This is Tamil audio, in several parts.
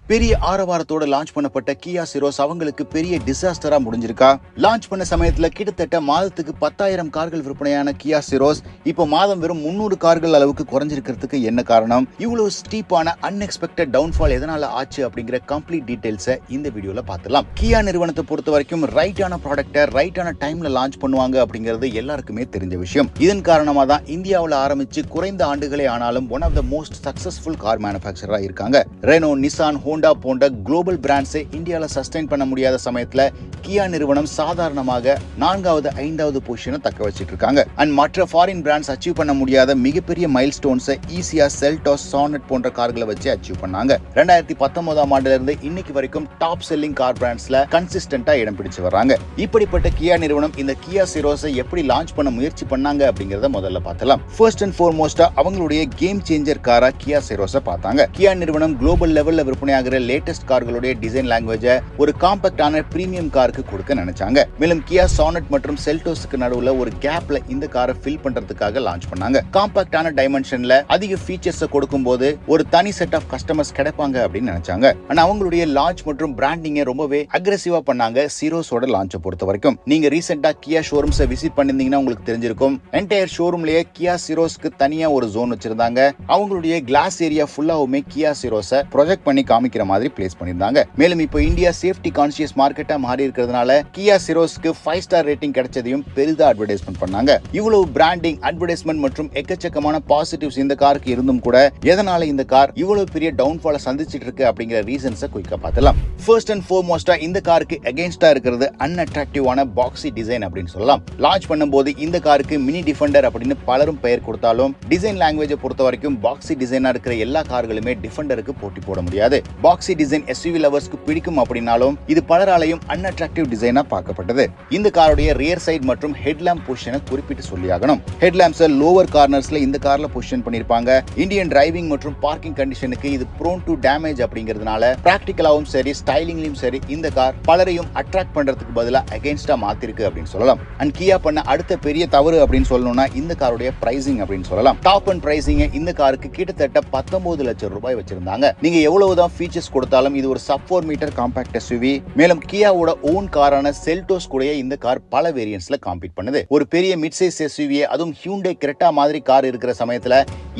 பெரிய ஆரவாரத்தோட லான்ச் பண்ணப்பட்ட கியா சிரோஸ் அவங்களுக்கு பெரிய டிசாஸ்டரா முடிஞ்சிருக்கா? லான்ச் பண்ண சமயத்துல கிட்டத்தட்ட மாதத்துக்கு 10,000 கார்கள் விற்பனையான கியா சிரோஸ் இப்போ மாதம் வெறும் 300 கார்கள் அளவுக்கு குறைஞ்சிருக்கிறதுக்கு என்ன காரணம்? இவ்வளவு ஸ்டீப்பான அன்எக்ஸ்பெக்டட் டவுன்ஃபால் எதனால ஆச்சு அப்படிங்கிற கம்ப்ளீட் டீடைல்ஸை இந்த வீடியோல பார்த்துலாம். கியா நிறுவனத்தை பொறுத்த வரைக்கும் ரைட்டான ப்ராடக்ட்டை ரைட்டான டைம்ல லான்ச் பண்ணுவாங்க அப்படிங்கிறது எல்லாருக்குமே தெரிஞ்ச விஷயம். இதன் காரணமா தான் இந்தியாவில் ஆரம்பிச்சு குறைந்த ஆண்டுகளே ஆனாலும் one of the most successful car மேனுஃபேக்சரா இருக்காங்க. ரெனோ, நிசான், ஹோண்டா போன்ற குளோபல் பிராண்ட்ஸை இந்தியாவில் சஸ்டைன் பண்ண முடியாத சமயத்துல கியா நிறுவனம் சாதாரணமாக 4வது 5வது பொசிஷனை தக்க வச்சிட்டு இருக்காங்க. அண்ட் மற்ற ஃபாரின் பிராண்ட்ஸ் அச்சீவ் பண்ண முடியாத மிகப்பெரிய மைல்ஸ்டோன்ஸை ஈஸியா செல்டாஸ், சானட் போன்ற கார்களை வச்சு அச்சீவ் பண்ணாங்க. 2019ஆம் ஆண்டுல இருந்து இன்னைக்கு வரைக்கும் டாப் செல்லிங் கார் பிராண்ட்ஸ்ல கன்சிஸ்டன்டா இடம் பிடிச்சு வர்றாங்க. இப்படிப்பட்ட கியா நிறுவனம் இந்த கியா சிரோஸை எப்படி லான்ச் பண்ண முயற்சி பண்ணாங்க அப்படிங்கறத முதல்ல பார்த்தலாம். ஃபர்ஸ்ட் அண்ட் ஃபார்மோஸ்டா அவங்களுடைய கேம் சேஞ்சர் காரா கியா சிரோஸை பார்த்தாங்க. கியா நிறுவனம் குளோபல் லெவல்ல விற்பனையாகிற லேட்டஸ்ட் கார்களுடைய டிசைன் லாங்குவேஜ் ஒரு காம்பாக்டான பிரீமியம் காருக்கு கொடுக்க நினைச்சாங்க. மேலும் கியா சானட் மற்றும் செல்டோஸ்க்கு நடுவுல ஒரு கேப்ல இந்த காரை ஃபில் பண்றதுக்காக லான்ச் பண்ணாங்க. காம்பாக்டான டைமென்ஷன்ல அதிக ஃபீச்சர்ஸ் கொடுக்கும்போது ஒரு தனி செட் ஆஃப் கஸ்டமர்ஸ் கிடைப்பாங்க அப்படின்னு நினைச்சாங்க. ஆனா அவங்களுடைய லான்ச் மற்றும் பிராண்டிங் ரொம்பவே அக்ரெசிவா பண்ணாங்க. சிரோஸோட லான்ச்சை பொறுத்த வரைக்கும் நீங்க ரீசெண்டா கியா ஷோரூம்ஸ் விசிட் பண்ணிருந்தீங்கன்னா உங்களுக்கு தெரிஞ்சிருக்கும். என்டையர் ஷோரூம்லயே கியா சிரோஸ்க்கு தனியா ஒரு ஜோன் வச்சிருந்தாங்க. அவங்களுடைய கிளாஸ் ஏரியா ஃபுல்லாவுமே கியா சிரோஸை ப்ரொஜெக்ட் பண்ணி காமிக்கிற மாதிரி பிளேஸ் பண்ணிருந்தாங்க. மேலும் இப்போ இந்தியா சேஃப்டி கான்ஷியஸ் மார்க்கெட்டா மாறி இருக்கிறதுனால கியா சிரோஸ்க்கு 5 ஸ்டார் ரேட்டிங் கிடைச்சதையும் பெரிதா அட்வர்டைஸ்மென்ட் பண்ணாங்க. இவ்வளவு பிராண்டிங், அட்வர்டைஸ்மென்ட் மற்றும் எக்கச்சக்கமான பாசிட்டிவ்ஸ் இந்த காருக்கு இருந்தும் கூட எதனால இந்த கார் இவ்வளவு பெரிய டவுன்ஃபால சந்திச்சிட்டு இருக்கு அப்படிங்கிற ரீசன்ஸை குயிக்கா பார்த்தலாம். ஃபர்ஸ்ட் அண்ட் ஃபார்மோஸ்டா இந்த காருக்கு அகைன்ஸ்டா இருக்கிறது அன்அட்ராக்டிவான பாக்ஸி டிசைன் அப்படின்னு சொல்லலாம். லான்ச் பண்ணும்போது இந்த காருக்கு மினி டிஃபெண்டர் அப்படின்னு பலரும் பெயர் கொடுத்தாலும் டிசைன் லாங்குவேஜை பொறுத்த வரைக்கும் பாக்ஸி டிசைனா இருக்கிற எல்லா கார்களுமே டிஃபெண்டருக்கு போட்டி போட முடியாது. பாக்ஸி டிசைன் எஸ்யூவி லவர்ஸ்க்கு பிடிக்கும் அப்படினாலும் இது பலராலையும் அன்அட்ராக்டிவ் டிசைனா பார்க்கப்பட்டது. இந்த காருடைய ரியர் சைடு மற்றும் ஹெட்லாம்ப் பொசிஷனை குறிப்பிட்டு சொல்லியாகணும். ஹெட்லாம்ப்ஸை லோவர் கார்னர்ஸ்ல இந்த கார்ல பொசிஷன் பண்ணிருப்பாங்க. இந்தியன் டிரைவிங் மற்றும் பார்க்கிங் கண்டிஷனுக்கு இது ப்ரோன் டு டேமேஜ் அப்படிங்கிறதுனால பிராக்டிகலாவும் சரி, ஸ்டைலிங்லயும் சரி இந்த கார் பலரையும் அட்ராக்ட் பண்றதுக்கு பதிலா அகைன்ஸ்டா மாத்திருக்கு அப்படின்னு சொல்லலாம். அண்ட் கியா பண்ண அடுத்த பெரிய தவறு அப்படின்னு சொல்லணும்னா இந்த காருடைய பிரைசிங் அப்படின்னு சொல்லலாம். டாப் அண்ட் பிரைசிங் இந்த காருக்கு கிட்டத்தட்ட 19 லட்சம் ரூபாய் வச்சிருந்தாங்க. நீங்க எவ்வளவுதான் ஃபீச்சர்ஸ் கொடுத்தாலும் இது ஒரு சப் 4 மீட்டர் காம்பாக்ட் எஸ்யூவி. மேலும் கியாவோட ஓன் காரான செல்டோஸ் கூட இந்த கார் பல வேரியன்ட்ஸ்ல காம்பீட் பண்ணுது. ஒரு பெரிய மிட் சைஸ் எஸ்யூவி, அதுவும் ஹியூண்டை கிரெட்டா மாதிரி கார் இருக்கிற சமயத்துல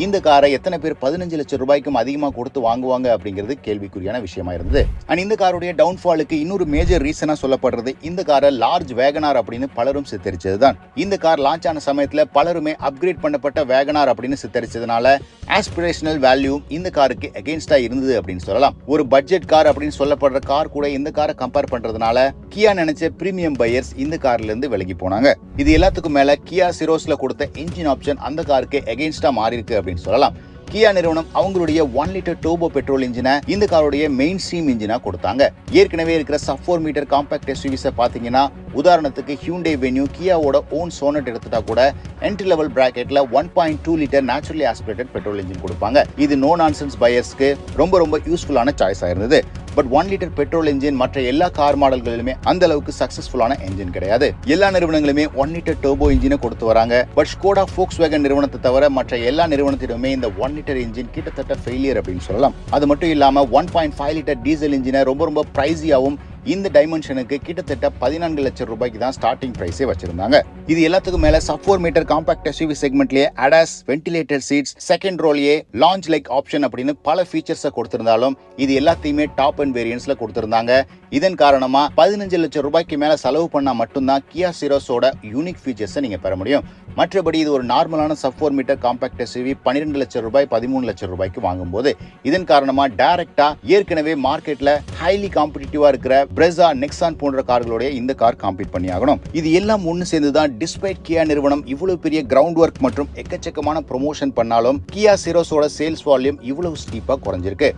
இந்த காரை எத்தனை பேர் 15 லட்சம் ரூபாய்க்கும் அதிகமா கொடுத்து வாங்குவாங்க அப்படிங்கிறது கேள்விக்குறியான விஷயமா இருந்தது. அண்ட் இந்த காருடைய டவுன்ஃபாலுக்கு இன்னொரு மேஜர் ரீசனா சொல்லப்படுறது இந்த காரை லார்ஜ் வேகனார் அப்படின்னு பலரும் சித்தரிச்சதுதான். இந்த கார் லான்ச் ஆன சமயத்துல பலருமே அப்கிரேட் பண்ணப்பட்ட வேகனார் அப்படின்னு சித்தரிச்சதுனால ஆஸ்பிரேஷனல் வேல்யூ இந்த காருக்கு அகைன்ஸ்டா இருந்தது அப்படின்னு சொல்லலாம். ஒரு பட்ஜெட் கார் அப்படின்னு சொல்லப்படுற கார் கூட இந்த காரை கம்பேர் பண்றதுனால கியா நினைச்ச பிரீமியம் பையர்ஸ் இந்த கார்ல இருந்து விலகி போனாங்க. இது எல்லாத்துக்கும் மேல கியா சிரோஸ்ல கொடுத்த இன்ஜின் ஆப்ஷன் அந்த காருக்கு அகைன்ஸ்டா மாறி இருக்கு அப்படின்னு சொல்லலாம். கியா நிறுவனம் அவங்களுடைய 1 லிட்டர் டர்போ பெட்ரோல் இன்ஜினை இந்த காருடைய மெயின் ஸ்ட்ரீம் இன்ஜினா கொடுத்தாங்க. ஏற்கனவே இருக்கிற சப் 4 மீட்டர் காம்பாக்ட் எஸ்யூவிஸை பாத்தீங்கன்னா உதாரணத்துக்கு ஹியூண்டை வென்யூ, கியாவோட ஓன் சோனட் எடுத்துட்டா கூட என்ட்ரி லெவல் பிராக்கெட்ல 1.2 litre naturally aspirated petrol engine கொடுப்பாங்க. இது நோ நான்சென்ஸ் பையர்ஸ்க்கு ரொம்ப யூஸ்ஃபுல்லான சாய்ஸா இருந்தது. பட் 1 லிட்டர் பெட்ரோல் இன்ஜின் மற்ற எல்லா கார் மாடல்களிலுமே அந்த அளவுக்கு சக்சஸ்ஃபுல்லான இன்ஜின் கிடையாது. எல்லா நிறுவனங்களுமே 1 லிட்டர் டர்போ இன்ஜினை கொடுத்து வராங்க. பட் ஸ்கோடா, ஃபோக்ஸ்வேகன் நிறுவனத்தை தவிர மற்ற எல்லா நிறுவனத்திலுமே இந்த 1 லிட்டர் இன்ஜின் கிட்டத்தட்ட ஃபெயிலியர் அப்படின்னு சொல்லலாம். அது மட்டும் இல்லாம 1.5 லிட்டர் டீசல் இன்ஜினை ரொம்ப பிரைஸியாவும் இந்த டைமென்ஷனுக்கு கிட்டத்தட்ட 14 லட்சம் ரூபாய்க்கு தான் ஸ்டார்டிங் பிரைஸே வச்சிருந்தாங்க. இது எல்லாத்துக்கும் மேல சப் 4 மீட்டர் காம்பாக்ட் எஸ்யூவி செக்மெண்ட்லயே அடாஸ், வென்டிலேட்டர் சீட்ஸ், செகண்ட் ரோலயே லான்ச் லைக் ஆப்ஷன் அப்படின்னு பல ஃபீச்சர்ஸை கொடுத்திருந்தாலும் இது எல்லாத்தையுமே டாப் அண்ட் வேரியன்ட்ஸ்ல கொடுத்திருந்தாங்க. இதன் காரணமா 15 லட்சம் ரூபாய்க்கு மேல செலவு பண்ணா மட்டும்தான் கியா சிரோஸோட யூனிக் ஃபீச்சர்ஸை நீங்க பெற முடியும். மற்றபடி இது ஒரு நார்மலான சப் 4 மீட்டர் காம்பாக்ட் எஸ்யூவி 12 லட்சம் ரூபாய், 13 லட்சம் ரூபாய்க்கு வாங்கும்போது இதன் காரணமா டைரக்டா ஏற்கனவே மார்க்கெட்ல ஹைலி காம்படிட்டிவா இருக்கிற பிரெஸா, நெக்ஸான் போன்ற கார்களோட இந்த கார் காம்பீட் பண்ணி ஆகணும். இது எல்லாம் ஒன்னு சேர்ந்துதான் டிஸ்பைட் கியா நிறுவனம் இவ்வளவு பெரிய கிரவுண்ட் ஒர்க் மற்றும் எக்கச்சக்கமான ப்ரொமோஷன் பண்ணாலும் கியா சிரோஸோட சேல்ஸ் வால்யூம் இவ்வளவு ஸ்டீப்பா குறைஞ்சிருக்கு.